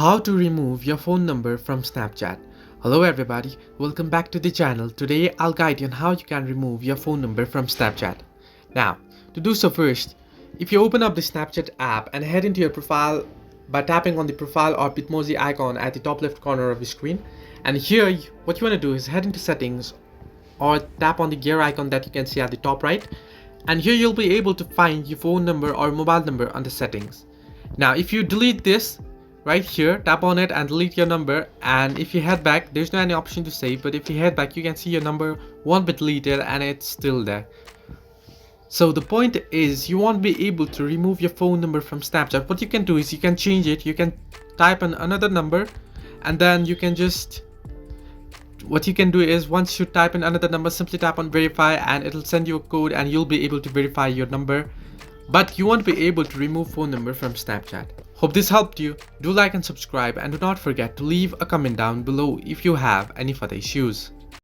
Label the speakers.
Speaker 1: How to remove your phone number from Snapchat. Hello everybody, welcome back to the channel. Today I'll guide you on how you can remove your phone number from Snapchat. Now, to do so first, if you open up the Snapchat app and head into your profile by tapping on the profile or Bitmoji icon at the top left corner of the screen, and here what you want to do is head into settings or tap on the gear icon that you can see at the top right, and here you'll be able to find your phone number or mobile number under settings. Now if you delete this, right here, tap on it and delete your number, and if you head back, there's no any option to save, but if you head back you can see your number won't be deleted and it's still there. So the point is, you won't be able to remove your phone number from Snapchat. What you can do is you can change it. You can type in another number, and then you can just, what you can do is once you type in another number, simply tap on verify and it'll send you a code and you'll be able to verify your number, but you won't be able to remove phone number from Snapchat. Hope this helped you. Do like and subscribe, and do not forget to leave a comment down below if you have any further issues.